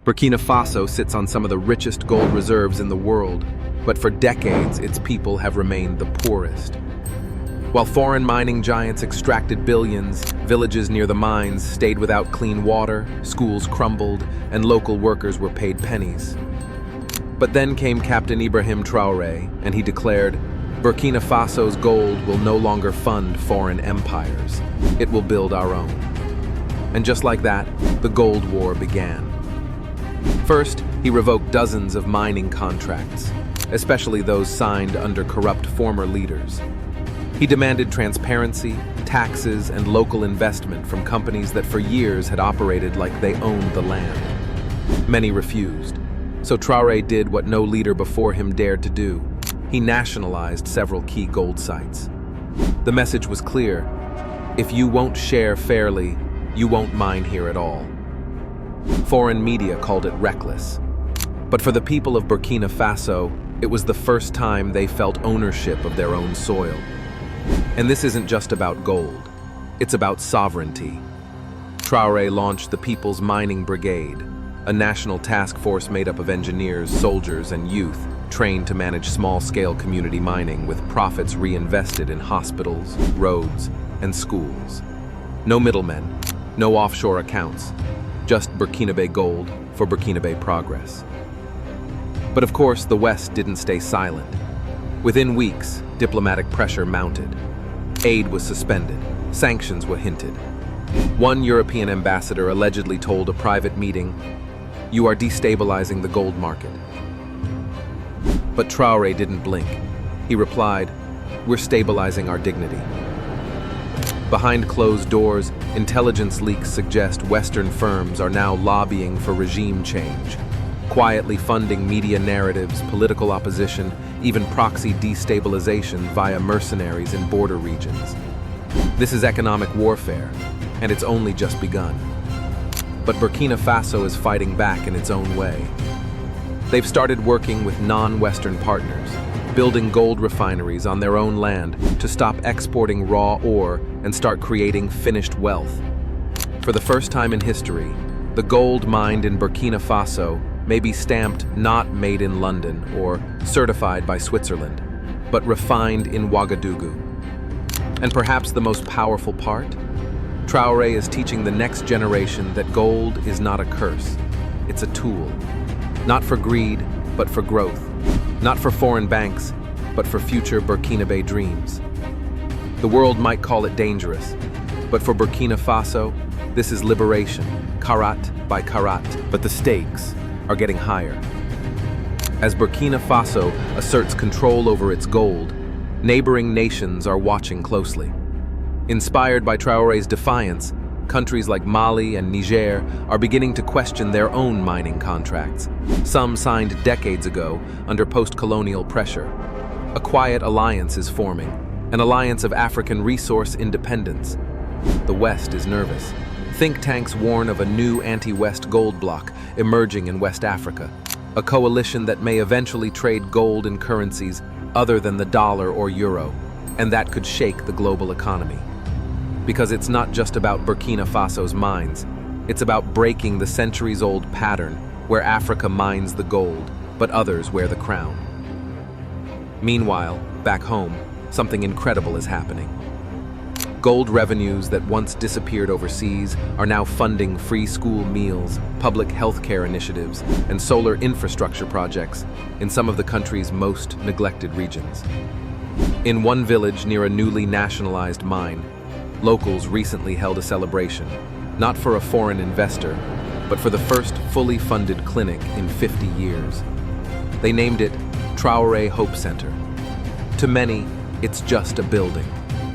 Burkina Faso sits on some of the richest gold reserves in the world, but for decades its people have remained the poorest. While foreign mining giants extracted billions, villages near the mines stayed without clean water, schools crumbled, and local workers were paid pennies. But then came Captain Ibrahim Traoré, and he declared, Burkina Faso's gold will no longer fund foreign empires. It will build our own. And just like that, the Gold War began. First, he revoked dozens of mining contracts, especially those signed under corrupt former leaders. He demanded transparency, taxes, and local investment from companies that for years had operated like they owned the land. Many refused, so Traoré did what no leader before him dared to do. He nationalized several key gold sites. The message was clear: if you won't share fairly, you won't mine here at all. Foreign media called it reckless. But for the people of Burkina Faso, it was the first time they felt ownership of their own soil. And this isn't just about gold, it's about sovereignty. Traoré launched the People's Mining Brigade, a national task force made up of engineers, soldiers, and youth trained to manage small-scale community mining with profits reinvested in hospitals, roads, and schools. No middlemen, no offshore accounts, just Burkinabe gold for Burkinabe progress. But of course, the West didn't stay silent. Within weeks, diplomatic pressure mounted. Aid was suspended, sanctions were hinted. One European ambassador allegedly told a private meeting, "You are destabilizing the gold market." But Traoré didn't blink. He replied, "We're stabilizing our dignity." Behind closed doors, intelligence leaks suggest Western firms are now lobbying for regime change, quietly funding media narratives, political opposition, even proxy destabilization via mercenaries in border regions. This is economic warfare, and it's only just begun. But Burkina Faso is fighting back in its own way. They've started working with non-Western partners, building gold refineries on their own land to stop exporting raw ore and start creating finished wealth. For the first time in history, the gold mined in Burkina Faso may be stamped not made in London or certified by Switzerland, but refined in Ouagadougou. And perhaps the most powerful part? Traoré is teaching the next generation that gold is not a curse. It's a tool. Not for greed, but for growth. Not for foreign banks, but for future Burkinabe dreams. The world might call it dangerous, but for Burkina Faso, this is liberation, karat by karat. But the stakes are getting higher. As Burkina Faso asserts control over its gold, neighboring nations are watching closely. Inspired by Traoré's defiance, countries like Mali and Niger are beginning to question their own mining contracts, some signed decades ago under post-colonial pressure. A quiet alliance is forming, an alliance of African resource independence. The West is nervous. Think tanks warn of a new anti-West gold bloc emerging in West Africa, a coalition that may eventually trade gold in currencies other than the dollar or euro, and that could shake the global economy. Because it's not just about Burkina Faso's mines, it's about breaking the centuries-old pattern where Africa mines the gold, but others wear the crown. Meanwhile, back home, something incredible is happening. Gold revenues that once disappeared overseas are now funding free school meals, public healthcare initiatives, and solar infrastructure projects in some of the country's most neglected regions. In one village near a newly nationalized mine, locals recently held a celebration, not for a foreign investor, but for the first fully funded clinic in 50 years. They named it Traoré Hope Center. To many, it's just a building.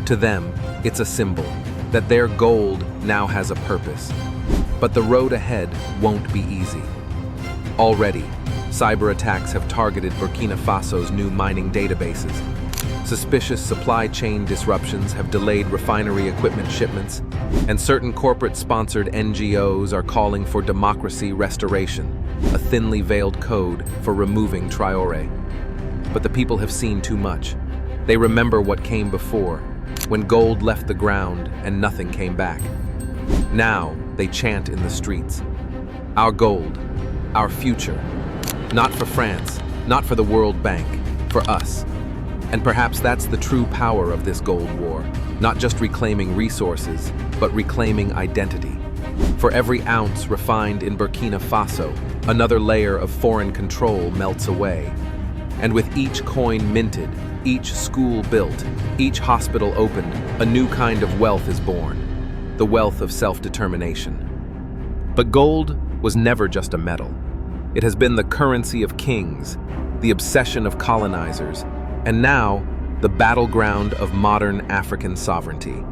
To them, it's a symbol that their gold now has a purpose. But the road ahead won't be easy. Already, cyber attacks have targeted Burkina Faso's new mining databases. Suspicious supply chain disruptions have delayed refinery equipment shipments, and certain corporate-sponsored NGOs are calling for democracy restoration, a thinly veiled code for removing Traoré. But the people have seen too much. They remember what came before, when gold left the ground and nothing came back. Now they chant in the streets, "Our gold, our future. Not for France, not for the World Bank, for us. And perhaps that's the true power of this gold war, not just reclaiming resources, but reclaiming identity. For every ounce refined in Burkina Faso, another layer of foreign control melts away. And with each coin minted, each school built, each hospital opened, a new kind of wealth is born, the wealth of self-determination. But gold was never just a metal. It has been the currency of kings, the obsession of colonizers, and now the battleground of modern African sovereignty.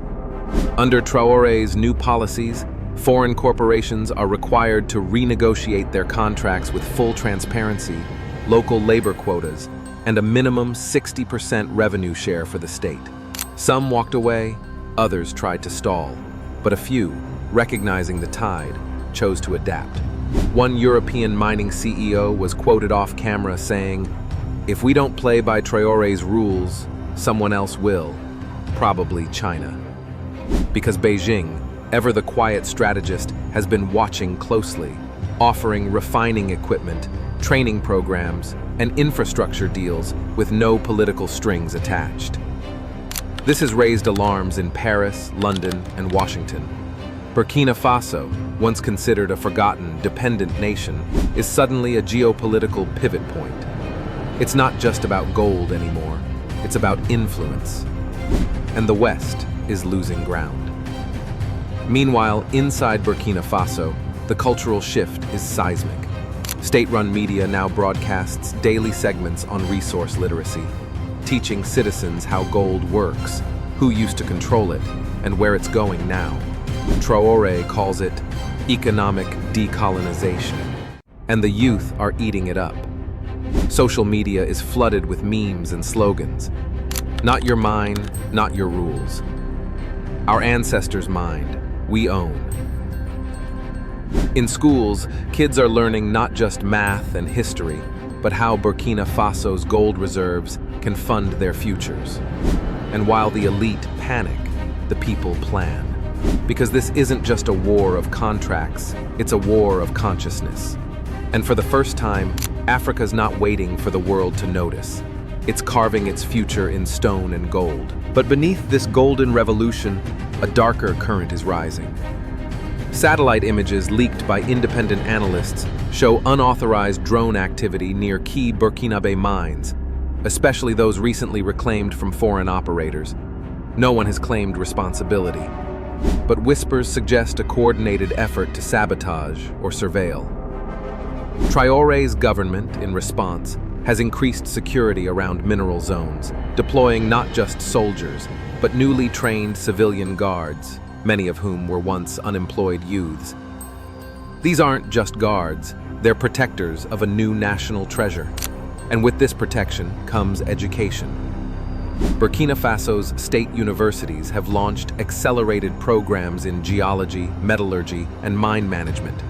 Under Traoré's new policies, foreign corporations are required to renegotiate their contracts with full transparency, local labor quotas, and a minimum 60% revenue share for the state. Some walked away, others tried to stall, but a few, recognizing the tide, chose to adapt. One European mining CEO was quoted off camera saying, "If we don't play by Traoré's rules, someone else will, probably China." Because Beijing, ever the quiet strategist, has been watching closely, offering refining equipment, training programs, and infrastructure deals with no political strings attached. This has raised alarms in Paris, London, and Washington. Burkina Faso, once considered a forgotten, dependent nation, is suddenly a geopolitical pivot point. It's not just about gold anymore, it's about influence. And the West is losing ground. Meanwhile, inside Burkina Faso, the cultural shift is seismic. State-run media now broadcasts daily segments on resource literacy, teaching citizens how gold works, who used to control it, and where it's going now. Traoré calls it economic decolonization, and the youth are eating it up. Social media is flooded with memes and slogans. Not your mine, not your rules. Our ancestors' mind, we own. In schools, kids are learning not just math and history, but how Burkina Faso's gold reserves can fund their futures. And while the elite panic, the people plan. Because this isn't just a war of contracts, it's a war of consciousness. And for the first time, Africa's not waiting for the world to notice. It's carving its future in stone and gold. But beneath this golden revolution, a darker current is rising. Satellite images leaked by independent analysts show unauthorized drone activity near key Burkinabe mines, especially those recently reclaimed from foreign operators. No one has claimed responsibility, but whispers suggest a coordinated effort to sabotage or surveil. Traoré's government, in response, has increased security around mineral zones, deploying not just soldiers, but newly trained civilian guards, many of whom were once unemployed youths. These aren't just guards, they're protectors of a new national treasure. And with this protection comes education. Burkina Faso's state universities have launched accelerated programs in geology, metallurgy, and mine management,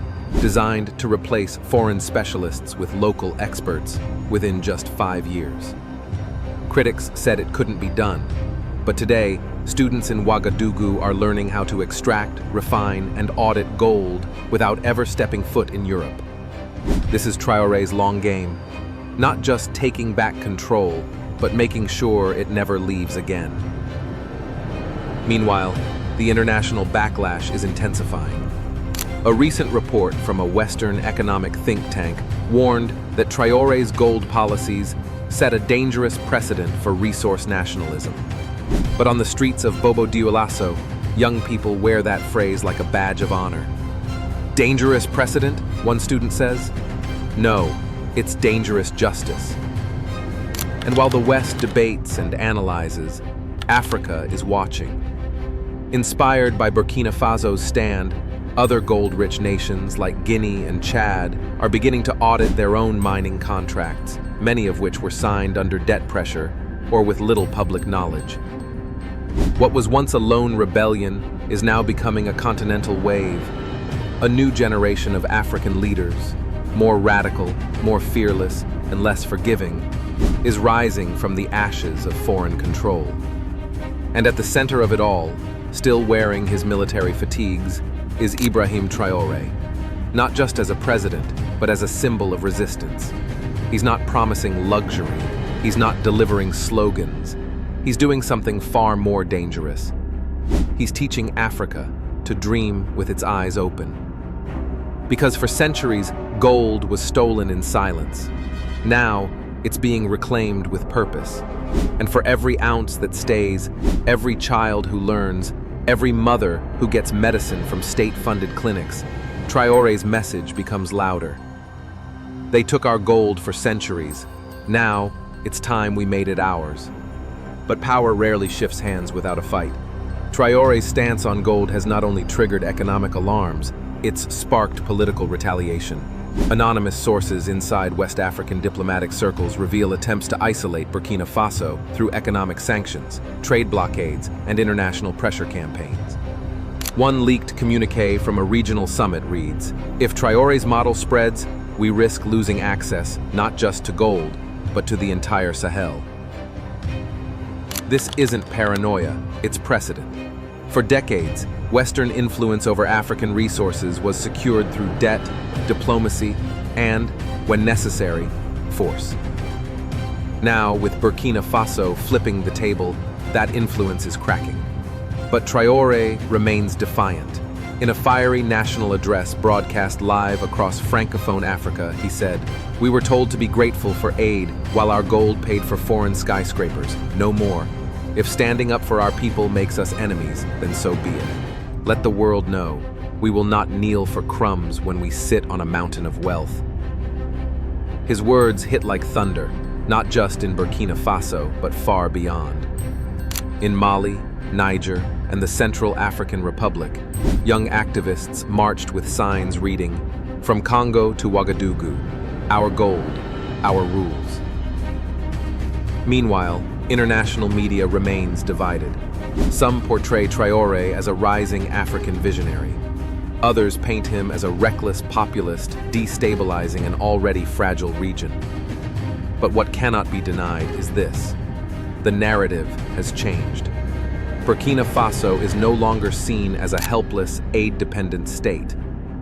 designed to replace foreign specialists with local experts within just 5 years. Critics said it couldn't be done, but today, students in Ouagadougou are learning how to extract, refine, and audit gold without ever stepping foot in Europe. This is Traoré's long game, not just taking back control, but making sure it never leaves again. Meanwhile, the international backlash is intensifying. A recent report from a Western economic think tank warned that Traoré's gold policies set a dangerous precedent for resource nationalism. But on the streets of Bobo Dioulasso, young people wear that phrase like a badge of honor. Dangerous precedent, one student says? No, it's dangerous justice. And while the West debates and analyzes, Africa is watching. Inspired by Burkina Faso's stand, other gold-rich nations like Guinea and Chad are beginning to audit their own mining contracts, many of which were signed under debt pressure or with little public knowledge. What was once a lone rebellion is now becoming a continental wave. A new generation of African leaders, more radical, more fearless, and less forgiving, is rising from the ashes of foreign control. And at the center of it all, still wearing his military fatigues, is Ibrahim Traoré, not just as a president, but as a symbol of resistance. He's not promising luxury. He's not delivering slogans. He's doing something far more dangerous. He's teaching Africa to dream with its eyes open. Because for centuries, gold was stolen in silence. Now, it's being reclaimed with purpose. And for every ounce that stays, every child who learns, every mother who gets medicine from state-funded clinics, Traoré's message becomes louder. They took our gold for centuries. Now, it's time we made it ours. But power rarely shifts hands without a fight. Traoré's stance on gold has not only triggered economic alarms, it's sparked political retaliation. Anonymous sources inside West African diplomatic circles reveal attempts to isolate Burkina Faso through economic sanctions, trade blockades, and international pressure campaigns. One leaked communique from a regional summit reads, "If Traoré's model spreads, we risk losing access not just to gold, but to the entire Sahel." This isn't paranoia, it's precedent. For decades, Western influence over African resources was secured through debt, diplomacy, and, when necessary, force. Now, with Burkina Faso flipping the table, that influence is cracking. But Traoré remains defiant. In a fiery national address broadcast live across Francophone Africa, he said, "We were told to be grateful for aid while our gold paid for foreign skyscrapers, no more. If standing up for our people makes us enemies, then so be it. Let the world know, we will not kneel for crumbs when we sit on a mountain of wealth." His words hit like thunder, not just in Burkina Faso, but far beyond. In Mali, Niger, and the Central African Republic, young activists marched with signs reading, "From Congo to Ouagadougou, our gold, our rules." Meanwhile, international media remains divided. Some portray Traoré as a rising African visionary. Others paint him as a reckless populist, destabilizing an already fragile region. But what cannot be denied is this: the narrative has changed. Burkina Faso is no longer seen as a helpless, aid-dependent state.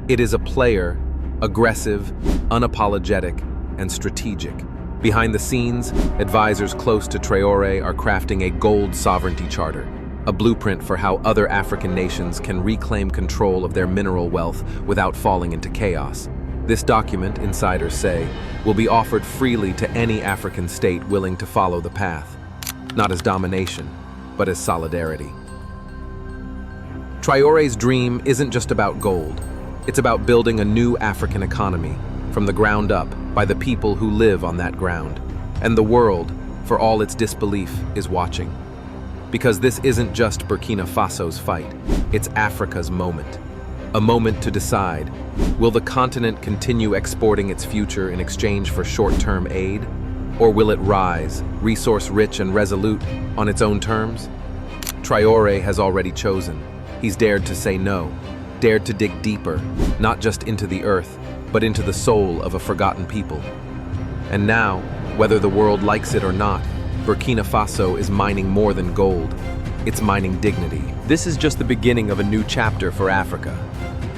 It is a player, aggressive, unapologetic, and strategic. Behind the scenes, advisors close to Traoré are crafting a gold sovereignty charter, a blueprint for how other African nations can reclaim control of their mineral wealth without falling into chaos. This document, insiders say, will be offered freely to any African state willing to follow the path, not as domination, but as solidarity. Traoré's dream isn't just about gold. It's about building a new African economy, from the ground up, by the people who live on that ground. And the world, for all its disbelief, is watching. Because this isn't just Burkina Faso's fight, it's Africa's moment. A moment to decide, will the continent continue exporting its future in exchange for short-term aid? Or will it rise, resource-rich and resolute, on its own terms? Traoré has already chosen. He's dared to say no, dared to dig deeper, not just into the earth, but into the soul of a forgotten people. And now, whether the world likes it or not, Burkina Faso is mining more than gold. It's mining dignity. This is just the beginning of a new chapter for Africa.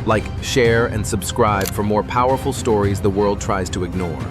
Like, share, and subscribe for more powerful stories the world tries to ignore.